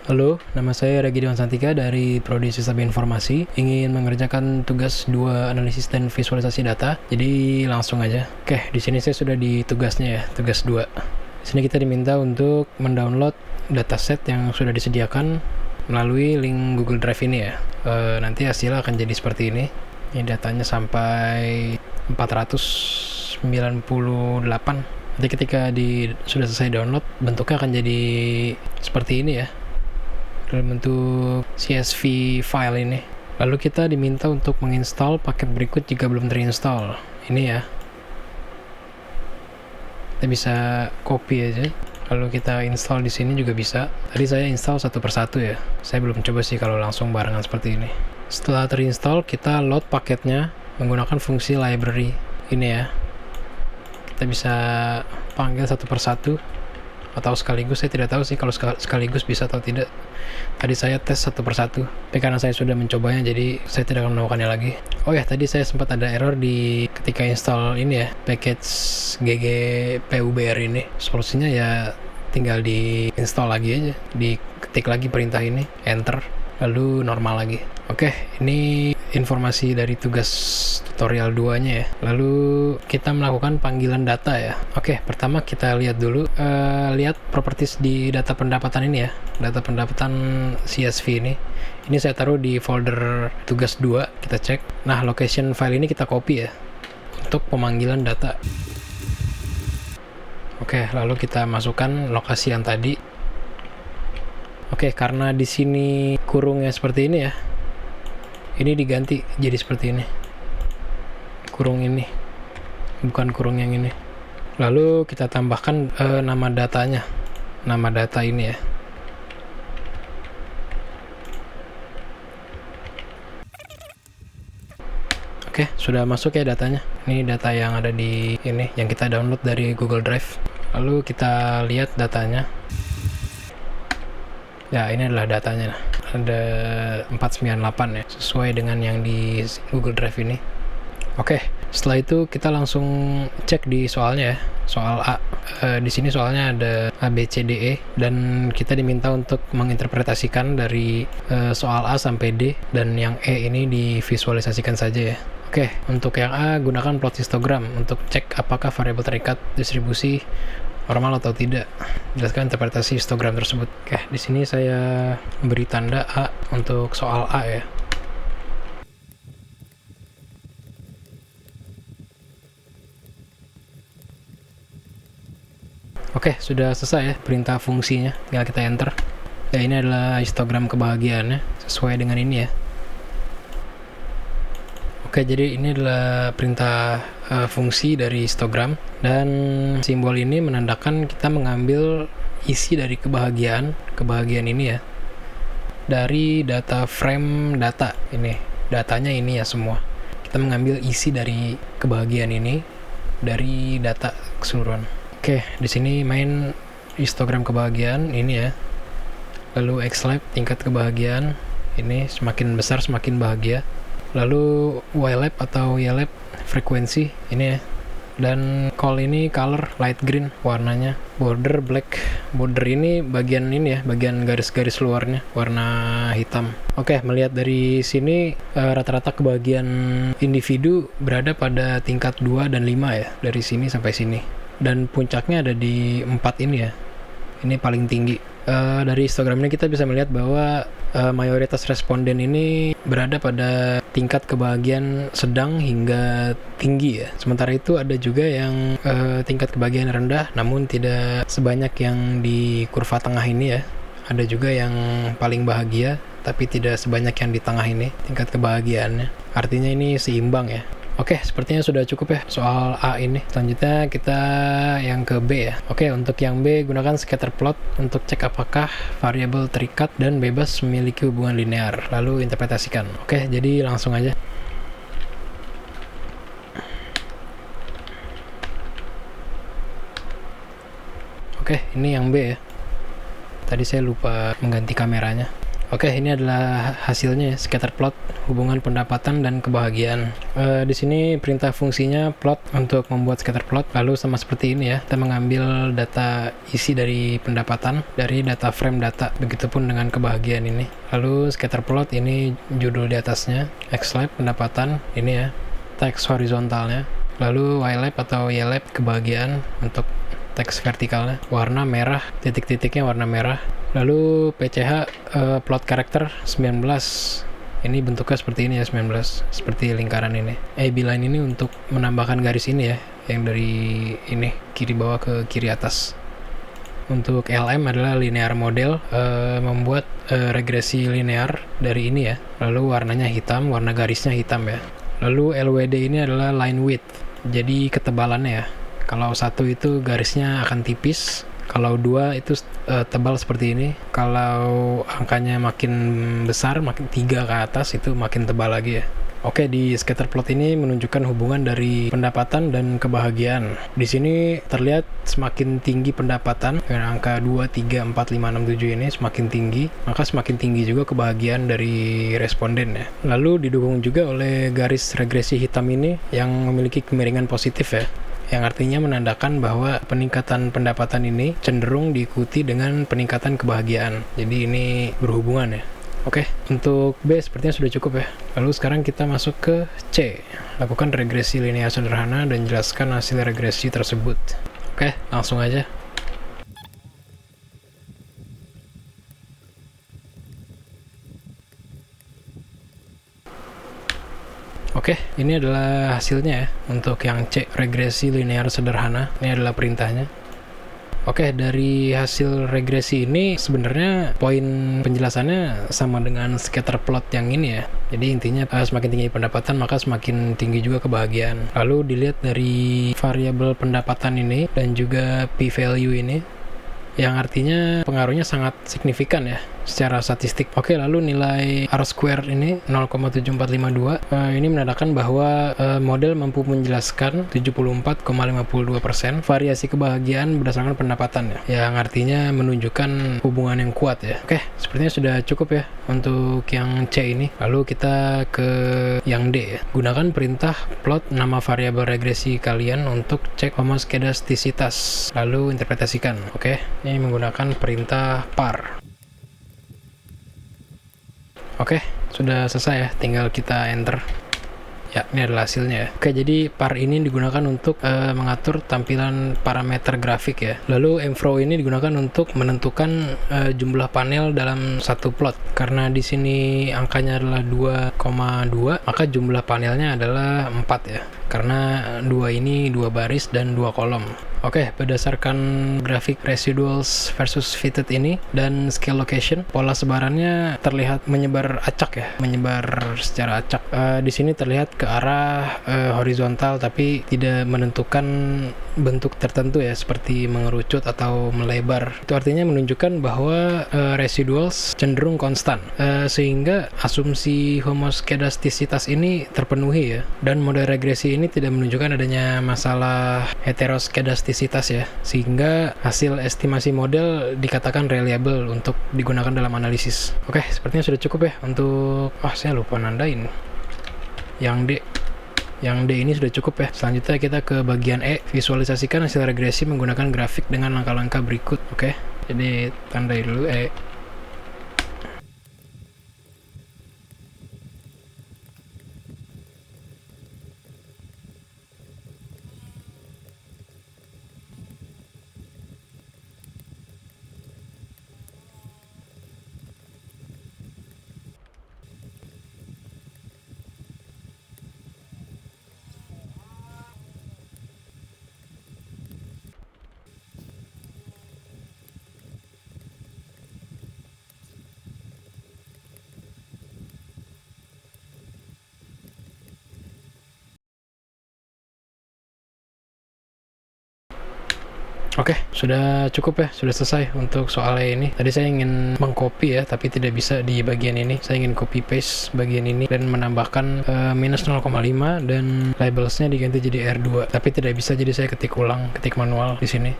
Halo, nama saya Regi Dewan Santika dari Prodi Sistem Informasi. Ingin mengerjakan tugas 2 analisis dan visualisasi data. Jadi langsung aja. Oke, di sini saya sudah di tugasnya ya, tugas 2. Di sini kita diminta untuk mendownload dataset yang sudah disediakan melalui link Google Drive ini ya. Nanti hasilnya akan jadi seperti ini. Ini datanya sampai 498. Nanti ketika sudah selesai download, bentuknya akan jadi seperti ini ya, dalam bentuk CSV file ini. Lalu kita diminta untuk menginstal paket berikut jika belum terinstall. Ini ya, kita bisa copy aja, lalu kita install di sini juga bisa. Tadi saya install satu persatu ya, saya belum coba sih kalau langsung barengan seperti ini. Setelah terinstall, kita load paketnya menggunakan fungsi library ini ya. Kita bisa panggil satu persatu atau sekaligus, saya tidak tahu sih kalau sekaligus bisa atau tidak. Tadi saya tes satu persatu, tapi karena saya sudah mencobanya jadi saya tidak akan melakukannya lagi. Oh ya, tadi saya sempat ada error ketika install ini ya, package ggpubr ini. Solusinya ya tinggal di install lagi aja, diketik lagi perintah ini, enter, lalu normal lagi. Oke, ini informasi dari tugas tutorial 2-nya ya. Lalu kita melakukan panggilan data ya. Oke, pertama kita lihat dulu, lihat properties di data pendapatan ini ya. Data pendapatan CSV ini. Ini saya taruh di folder tugas 2, kita cek. Nah, location file ini kita copy ya, untuk pemanggilan data. Oke, lalu kita masukkan lokasi yang tadi. Oke, karena di sini kurungnya seperti ini ya, ini diganti jadi seperti ini, kurung ini, bukan kurung yang ini. Lalu kita tambahkan nama datanya, nama data ini ya. Oke, sudah masuk ya datanya. Ini data yang ada di ini, yang kita download dari Google Drive. Lalu kita lihat datanya. Ya, ini adalah datanya. Ada 498 ya, sesuai dengan yang di Google Drive ini. Oke, setelah itu kita langsung cek di soalnya ya, soal A. Di sini soalnya ada A, B, C, D, E, dan kita diminta untuk menginterpretasikan dari soal A sampai D, dan yang E ini divisualisasikan saja ya. Oke, untuk yang A gunakan plot histogram untuk cek apakah variabel terikat distribusi normal atau tidak. Jelaskan interpretasi histogram tersebut. Oke, di sini saya beri tanda A untuk soal A ya. Oke, sudah selesai ya perintah fungsinya. Tinggal kita enter. Ya, ini adalah histogram kebahagiaannya sesuai dengan ini ya. Oke, jadi ini adalah perintah fungsi dari histogram, dan simbol ini menandakan kita mengambil isi dari kebahagiaan ini ya, dari data frame data ini, datanya ini ya semua. Kita mengambil isi dari kebahagiaan ini dari data keseluruhan. Oke, di sini main histogram kebahagiaan ini ya. Lalu X-lab tingkat kebahagiaan ini, semakin besar semakin bahagia. Lalu Y-lab atau Y-lab frekuensi ini ya. Dan call ini color light green warnanya. Border black. Border ini bagian ini ya, bagian garis-garis luarnya warna hitam. Oke, melihat dari sini rata-rata kebahagiaan individu berada pada tingkat 2 dan 5 ya, dari sini sampai sini. Dan puncaknya ada di 4 ini ya. Ini paling tinggi. Dari histogram ini kita bisa melihat bahwa mayoritas responden ini berada pada tingkat kebahagiaan sedang hingga tinggi ya. Sementara itu ada juga yang tingkat kebahagiaan rendah, namun tidak sebanyak yang di kurva tengah ini ya. Ada juga yang paling bahagia, tapi tidak sebanyak yang di tengah ini tingkat kebahagiaannya. Artinya ini seimbang ya. Oke, sepertinya sudah cukup ya soal A ini. Selanjutnya kita yang ke B ya. Oke, untuk yang B gunakan scatter plot untuk cek apakah variabel terikat dan bebas memiliki hubungan linear. Lalu interpretasikan. Oke, jadi langsung aja. Oke, ini yang B ya. Tadi saya lupa mengganti kameranya. Oke, ini adalah hasilnya ya, scatter plot hubungan pendapatan dan kebahagiaan. Di sini perintah fungsinya plot untuk membuat scatter plot, lalu sama seperti ini ya, kita mengambil data isi dari pendapatan dari data frame data, begitupun dengan kebahagiaan ini. Lalu scatter plot ini judul di atasnya, X-lab pendapatan, ini ya, teks horizontalnya, lalu Y-lab atau Y-lab kebahagiaan untuk teks vertikalnya, warna merah, titik-titiknya warna merah. Lalu PCH plot karakter 19, ini bentuknya seperti ini ya, 19 seperti lingkaran ini. AB line ini untuk menambahkan garis ini ya, yang dari ini kiri bawah ke kiri atas. Untuk LM adalah linear model, membuat regresi linear dari ini ya. Lalu warnanya hitam, warna garisnya hitam ya. Lalu LWD ini adalah line width, jadi ketebalannya ya. Kalau 1 itu garisnya akan tipis, kalau 2 itu tebal seperti ini. Kalau angkanya makin besar, makin 3 ke atas itu makin tebal lagi ya. Oke, di scatter plot ini menunjukkan hubungan dari pendapatan dan kebahagiaan. Di sini terlihat semakin tinggi pendapatan, dengan angka 2, 3, 4, 5, 6, 7 ini semakin tinggi, maka semakin tinggi juga kebahagiaan dari responden ya. Lalu didukung juga oleh garis regresi hitam ini yang memiliki kemiringan positif ya, yang artinya menandakan bahwa peningkatan pendapatan ini cenderung diikuti dengan peningkatan kebahagiaan. Jadi ini berhubungan ya. Oke, untuk B sepertinya sudah cukup ya. Lalu sekarang kita masuk ke C. Lakukan regresi linear sederhana dan jelaskan hasil regresi tersebut. Oke, langsung aja. Oke, ini adalah hasilnya ya. Untuk yang C, regresi linear sederhana. Ini adalah perintahnya. Oke, dari hasil regresi ini sebenarnya poin penjelasannya sama dengan scatter plot yang ini ya. Jadi intinya semakin tinggi pendapatan maka semakin tinggi juga kebahagiaan. Lalu dilihat dari variabel pendapatan ini dan juga p-value ini, yang artinya pengaruhnya sangat signifikan ya secara statistik. Oke, lalu nilai R-square ini 0,7452 ini menandakan bahwa model mampu menjelaskan 74,52% variasi kebahagiaan berdasarkan pendapatan ya, yang artinya menunjukkan hubungan yang kuat ya. Oke, sepertinya sudah cukup ya untuk yang C ini. Lalu kita ke yang D ya. Gunakan perintah plot nama variabel regresi kalian untuk cek homoskedastisitas, lalu interpretasikan. Oke, ini menggunakan perintah par. Oke, sudah selesai ya, tinggal kita enter. Ya, ini adalah hasilnya ya. Oke, jadi par ini digunakan untuk mengatur tampilan parameter grafik ya. Lalu mfrow ini digunakan untuk menentukan jumlah panel dalam satu plot. Karena di sini angkanya adalah 2,2, maka jumlah panelnya adalah 4 ya. Karena 2 ini 2 baris dan 2 kolom. Oke, berdasarkan grafik residuals versus fitted ini dan scale location, pola sebarannya terlihat menyebar acak ya, menyebar secara acak. Di sini terlihat ke arah horizontal tapi tidak menentukan bentuk tertentu ya, seperti mengerucut atau melebar. Itu artinya menunjukkan bahwa residuals cenderung konstan, sehingga asumsi homoskedastisitas ini terpenuhi ya, dan model regresi ini tidak menunjukkan adanya masalah heteroskedastisitas ya, sehingga hasil estimasi model dikatakan reliable untuk digunakan dalam analisis. Oke, sepertinya sudah cukup ya untuk saya lupa nandain yang D. Yang D ini sudah cukup ya. Selanjutnya kita ke bagian E, visualisasikan hasil regresi menggunakan grafik dengan langkah-langkah berikut. Oke, jadi tandai dulu E. Oke, sudah cukup ya, sudah selesai untuk soalnya ini. Tadi saya ingin mengcopy ya, tapi tidak bisa di bagian ini. Saya ingin copy paste bagian ini dan menambahkan minus 0,5 dan labelsnya diganti jadi R2. Tapi tidak bisa, jadi saya ketik ulang, ketik manual di sini.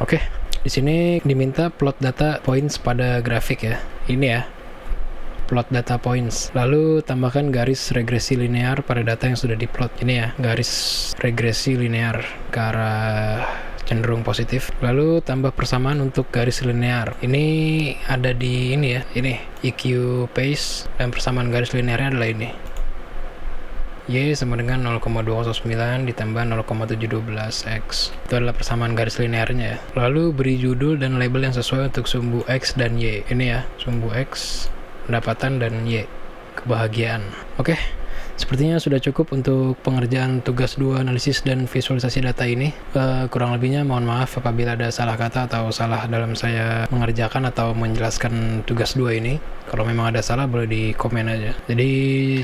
Oke, di sini diminta plot data points pada grafik ya. Ini ya. plot data points. Lalu tambahkan garis regresi linear pada data yang sudah diplot. Ini ya, garis regresi linear ke arah cenderung positif. Lalu tambah persamaan untuk garis linear. Ini ada di ini ya, ini EQ pace, dan persamaan garis linearnya adalah ini. Y sama dengan 0,209 ditambah 0,712X. Itu adalah persamaan garis linearnya ya. Lalu beri judul dan label yang sesuai untuk sumbu X dan Y. Ini ya, sumbu X, pendapatan, dan Y, kebahagiaan. Oke, sepertinya sudah cukup untuk pengerjaan tugas 2 analisis dan visualisasi data ini. Kurang lebihnya mohon maaf apabila ada salah kata atau salah dalam saya mengerjakan atau menjelaskan tugas 2 ini. Kalau memang ada salah boleh di komen aja. Jadi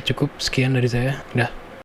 cukup sekian dari saya. Dah.